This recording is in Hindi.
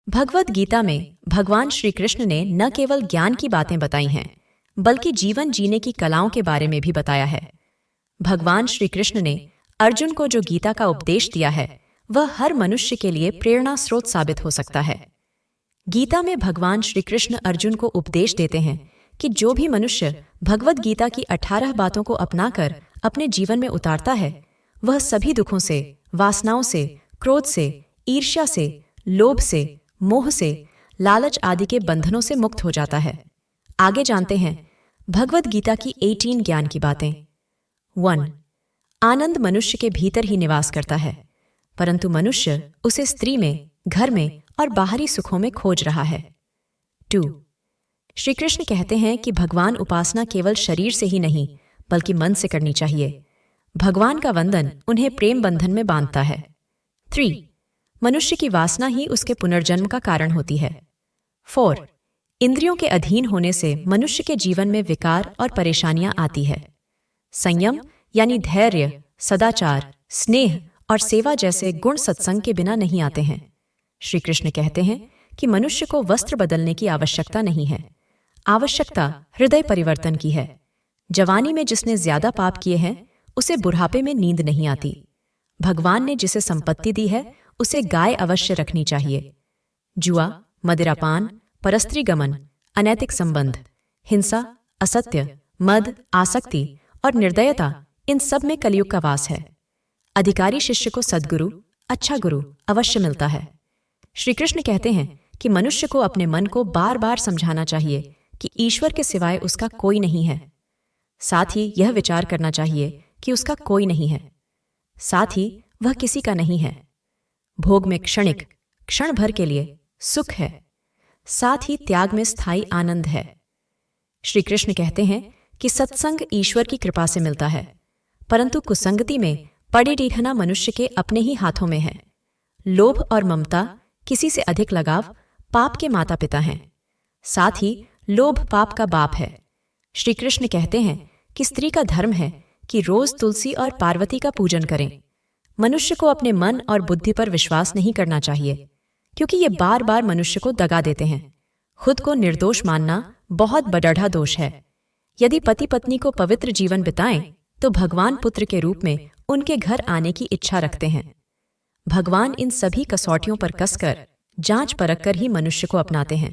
भगवद गीता में भगवान श्री कृष्ण ने न केवल ज्ञान की बातें बताई हैं, बल्कि जीवन जीने की कलाओं के बारे में भी बताया है। भगवान श्री कृष्ण ने अर्जुन को जो गीता का उपदेश दिया है, वह हर मनुष्य के लिए प्रेरणा स्रोत साबित हो सकता है। गीता में भगवान श्री कृष्ण अर्जुन को उपदेश देते हैं कि जो भी मनुष्य भगवद गीता की 18 बातों को अपनाकर अपने जीवन में उतारता है, वह सभी दुखों से, वासनाओं से, क्रोध से, ईर्ष्या से, लोभ से, मोह से, लालच आदि के बंधनों से मुक्त हो जाता है। आगे जानते हैं भगवद गीता की 18 ज्ञान की बातें। 1. आनंद मनुष्य के भीतर ही निवास करता है, परंतु मनुष्य उसे स्त्री में, घर में और बाहरी सुखों में खोज रहा है। 2. श्री कृष्ण कहते हैं कि भगवान उपासना केवल शरीर से ही नहीं, बल्कि मन से करनी चाहिए। भगवान का वंदन उन्हें प्रेम बंधन में बांधता है। 3. मनुष्य की वासना ही उसके पुनर्जन्म का कारण होती है। 4. इंद्रियों के अधीन होने से मनुष्य के जीवन में विकार और परेशानियां आती है। संयम यानी धैर्य, सदाचार, स्नेह और सेवा जैसे गुण सत्संग के बिना नहीं आते हैं। श्री कृष्ण कहते हैं कि मनुष्य को वस्त्र बदलने की आवश्यकता नहीं है, आवश्यकता हृदय परिवर्तन की है। जवानी में जिसने ज्यादा पाप किए हैं, उसे बुढ़ापे में नींद नहीं आती। भगवान ने जिसे संपत्ति दी है, उसे गाय अवश्य रखनी चाहिए। जुआ, मदिरापान, परस्त्री गमन, अनैतिक संबंध, हिंसा, असत्य, मद, आसक्ति और निर्दयता, इन सब में कलयुग का वास है। अधिकारी शिष्य को सद्गुरु, अच्छा गुरु अवश्य मिलता है। श्री कृष्ण कहते हैं कि मनुष्य को अपने मन को बार बार समझाना चाहिए कि ईश्वर के सिवाय उसका कोई नहीं है। साथ ही यह विचार करना चाहिए कि उसका कोई नहीं है, साथ ही वह किसी का नहीं है। भोग में क्षणिक, क्षण भर के लिए सुख है, साथ ही त्याग में स्थायी आनंद है। श्री कृष्ण कहते हैं कि सत्संग ईश्वर की कृपा से मिलता है, परंतु कुसंगति में पड़े रहना मनुष्य के अपने ही हाथों में है। लोभ और ममता, किसी से अधिक लगाव, पाप के माता पिता हैं। साथ ही लोभ पाप का बाप है। श्री कृष्ण कहते हैं कि स्त्री का धर्म है कि रोज तुलसी और पार्वती का पूजन करें। मनुष्य को अपने मन और बुद्धि पर विश्वास नहीं करना चाहिए, क्योंकि ये बार बार मनुष्य को दगा देते हैं। खुद को निर्दोष मानना बहुत बड़ा दोष है। यदि पति पत्नी को पवित्र जीवन बिताएं, तो भगवान पुत्र के रूप में उनके घर आने की इच्छा रखते हैं। भगवान इन सभी कसौटियों पर कसकर, जांच परख कर ही मनुष्य को अपनाते हैं।